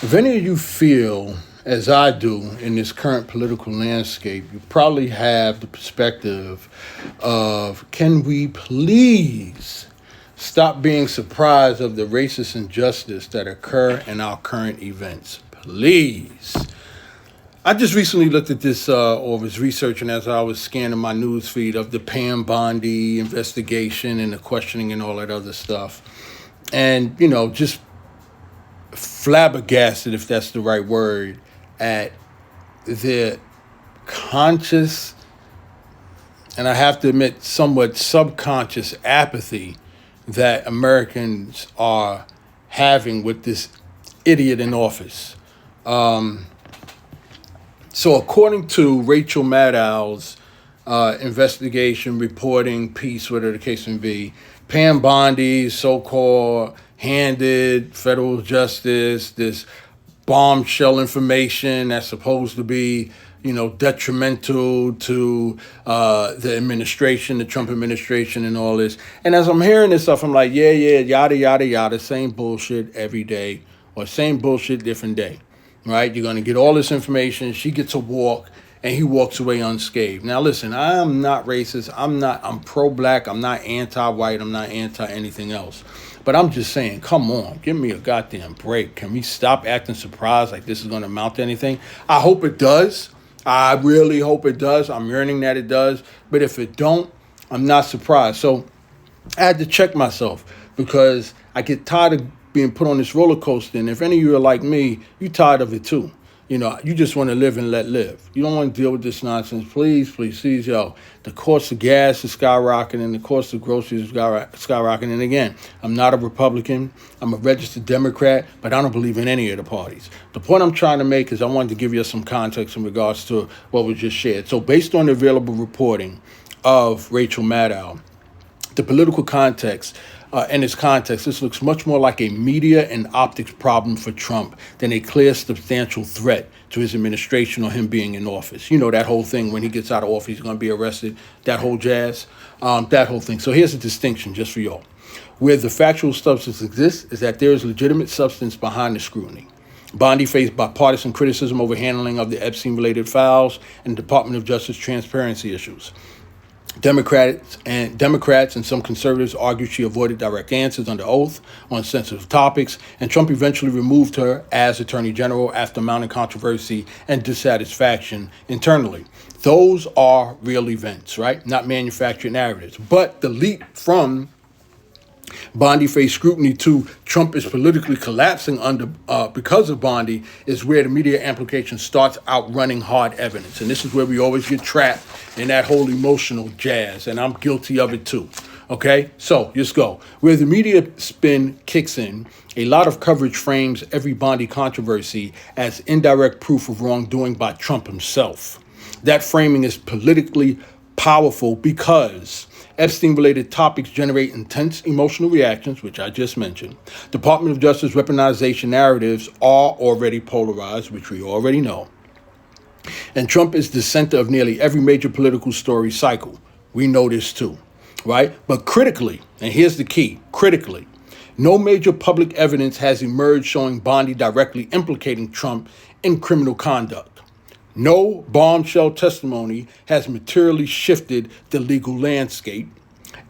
If any of you feel as I do in this current political landscape, you probably have the perspective of can we please stop being surprised of the racist injustice that occur in our current events? Please. I just recently looked at this, or was researching as I was scanning my news feed of the Pam Bondi investigation and the questioning and all that other stuff. And, just flabbergasted, if that's the right word, at the conscious, and I have to admit, somewhat subconscious apathy that Americans are having with this idiot in office. So according to Rachel Maddow's investigation, reporting, piece, whatever the case may be, Pam Bondi's so-called handed federal justice this bombshell information that's supposed to be, detrimental to the administration, the Trump administration and all this. And as I'm hearing this stuff, I'm like, yeah, yada, yada, yada, same bullshit every day or same bullshit different day, right? You're going to get all this information. She gets a walk and he walks away unscathed. Now, listen, I'm not racist. I'm pro-black. I'm not anti-white. I'm not anti-anything else. But I'm just saying, come on, give me a goddamn break. Can we stop acting surprised like this is going to amount to anything? I hope it does. I really hope it does. I'm yearning that it does. But if it don't, I'm not surprised. So I had to check myself because I get tired of being put on this roller coaster. And if any of you are like me, you're tired of it too. You just want to live and let live. You don't want to deal with this nonsense. Please, yo. The cost of gas is skyrocketing. The cost of groceries is skyrocketing. And again, I'm not a Republican. I'm a registered Democrat, but I don't believe in any of the parties. The point I'm trying to make is I wanted to give you some context in regards to what was just shared. So based on the available reporting of Rachel Maddow, the political context, in its context, this looks much more like a media and optics problem for Trump than a clear, substantial threat to his administration or him being in office. That whole thing, when he gets out of office, he's going to be arrested, that whole jazz, that whole thing. So here's a distinction just for y'all. Where the factual substance exists is that there is legitimate substance behind the scrutiny. Bondi faced bipartisan criticism over handling of the Epstein-related files and Department of Justice transparency issues. Democrats and some conservatives argued she avoided direct answers under oath on sensitive topics, and Trump eventually removed her as Attorney General after mounting controversy and dissatisfaction internally. Those are real events, right? Not manufactured narratives. But the leap from Bondi faced scrutiny to Trump is politically collapsing under because of Bondi is where the media amplification starts outrunning hard evidence. And this is where we always get trapped in that whole emotional jazz. And I'm guilty of it too. Okay, so let's go. Where the media spin kicks in, a lot of coverage frames every Bondi controversy as indirect proof of wrongdoing by Trump himself. That framing is politically powerful because Epstein-related topics generate intense emotional reactions, which I just mentioned. Department of Justice weaponization narratives are already polarized, which we already know. And Trump is the center of nearly every major political story cycle. We know this too, right? But critically, and here's the key, critically, no major public evidence has emerged showing Bondi directly implicating Trump in criminal conduct. No bombshell testimony has materially shifted the legal landscape,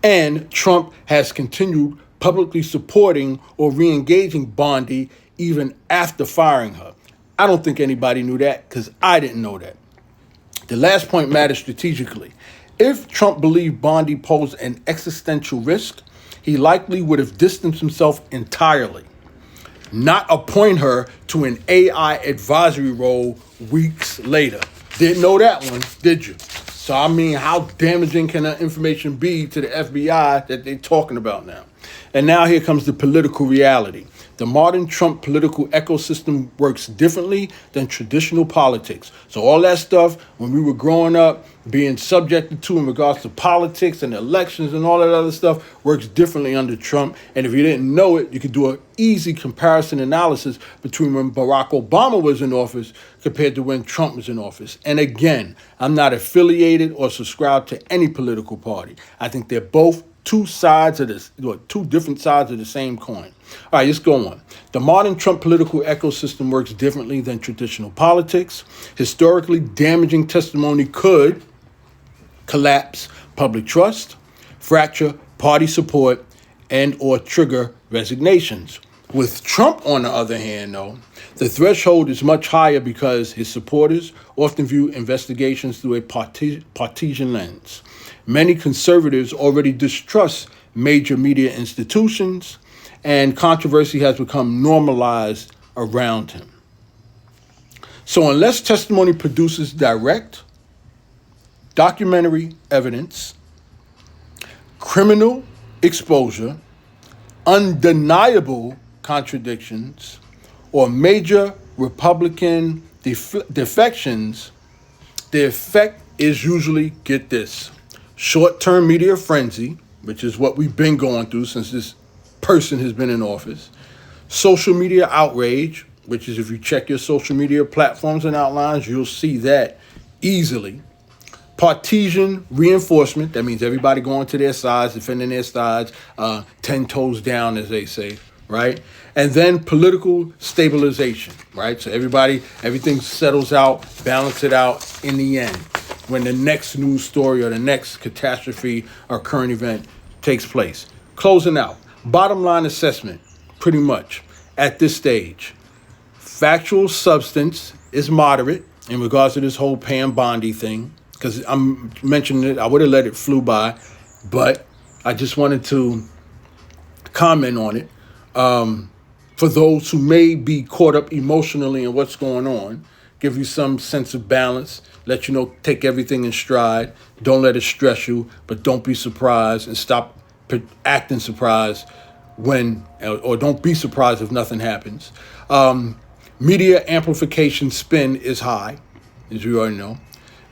and Trump has continued publicly supporting or re-engaging Bondi even after firing her. I don't think anybody knew that because I didn't know that. The last point matters strategically. If Trump believed Bondi posed an existential risk, he likely would have distanced himself entirely, not appoint her to an AI advisory role weeks later. Didn't know that one, did you? So, how damaging can that information be to the FBI that they're talking about now? And now here comes the political reality. The modern Trump political ecosystem works differently than traditional politics. So all that stuff, when we were growing up, being subjected to in regards to politics and elections and all that other stuff, works differently under Trump. And if you didn't know it, you could do an easy comparison analysis between when Barack Obama was in office compared to when Trump was in office. And again, I'm not affiliated or subscribed to any political party. I think they're both two different sides of the same coin. All right, let's go on. The modern Trump political ecosystem works differently than traditional politics. Historically, damaging testimony could collapse public trust, fracture party support, and or trigger resignations. With Trump, on the other hand, though, the threshold is much higher because his supporters often view investigations through a partisan lens. Many conservatives already distrust major media institutions, and controversy has become normalized around him. So unless testimony produces direct, documentary evidence, criminal exposure, undeniable contradictions, or major Republican defections, the effect is usually, get this, short-term media frenzy, which is what we've been going through since this person has been in office, social media outrage, which is if you check your social media platforms and outlines, you'll see that easily. Partisan reinforcement, that means everybody going to their sides, defending their sides, 10 toes down, as they say, right? And then political stabilization, right? So everything settles out, balance it out in the end when the next news story or the next catastrophe or current event takes place. Closing out, bottom line assessment, pretty much, at this stage. Factual substance is moderate in regards to this whole Pam Bondi thing, because I'm mentioning it. I would have let it flew by, but I just wanted to comment on it. For those who may be caught up emotionally in what's going on, give you some sense of balance, let you know, take everything in stride. Don't let it stress you, but don't be surprised and stop acting surprised or don't be surprised if nothing happens. Media amplification spin is high, as you already know.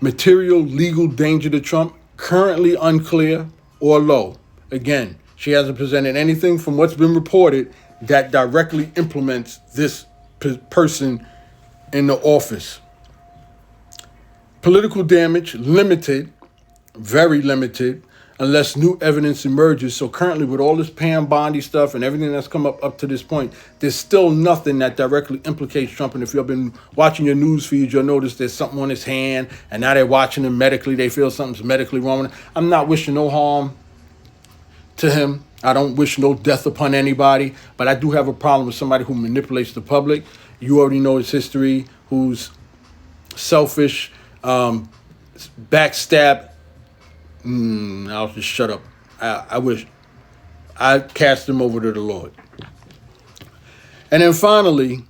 Material legal danger to Trump, currently unclear or low. Again, she hasn't presented anything from what's been reported that directly implements this person in the office. Political damage, limited, very limited, unless new evidence emerges. So currently with all this Pam Bondi stuff and everything that's come up to this point, there's still nothing that directly implicates Trump. And if you've been watching your news feed, you'll notice there's something on his hand, and now they're watching him medically. They feel something's medically wrong with him. I'm not wishing no harm to him. I don't wish no death upon anybody, but I do have a problem with somebody who manipulates the public. You already know his history, who's selfish, backstab. I'll just shut up. I wish I'd cast him over to the Lord. And then finally,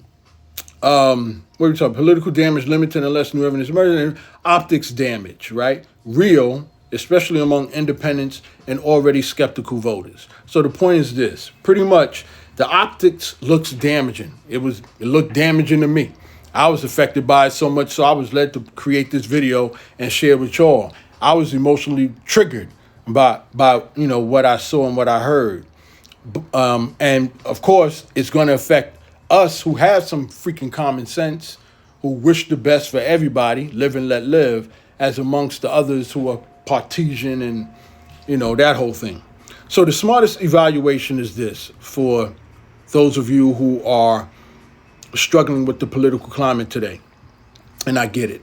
what are we talking? Political damage limited unless new evidence emerges. Optics damage, right? Real, especially among independents and already skeptical voters. So the point is this: pretty much, the optics looks damaging. It looked damaging to me. I was affected by it so much, so I was led to create this video and share with y'all. I was emotionally triggered by what I saw and what I heard. And of course, it's going to affect us who have some freaking common sense, who wish the best for everybody, live and let live, as amongst the others who are partisan and, that whole thing. So the smartest evaluation is this for those of you who are struggling with the political climate today. And I get it.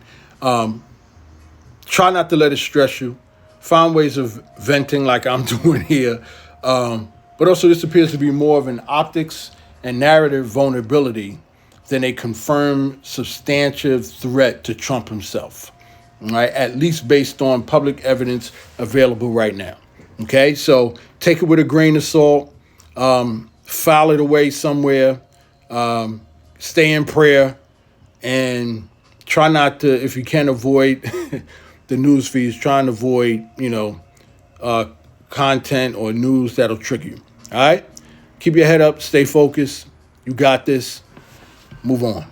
Try not to let it stress you. Find ways of venting like I'm doing here. But also this appears to be more of an optics and narrative vulnerability than a confirmed substantive threat to Trump himself. Right? At least based on public evidence available right now. Okay? So take it with a grain of salt. File it away somewhere. Stay in prayer. And try not to, if you can avoid the news feeds, try and avoid, content or news that'll trigger you. All right? Keep your head up. Stay focused. You got this. Move on.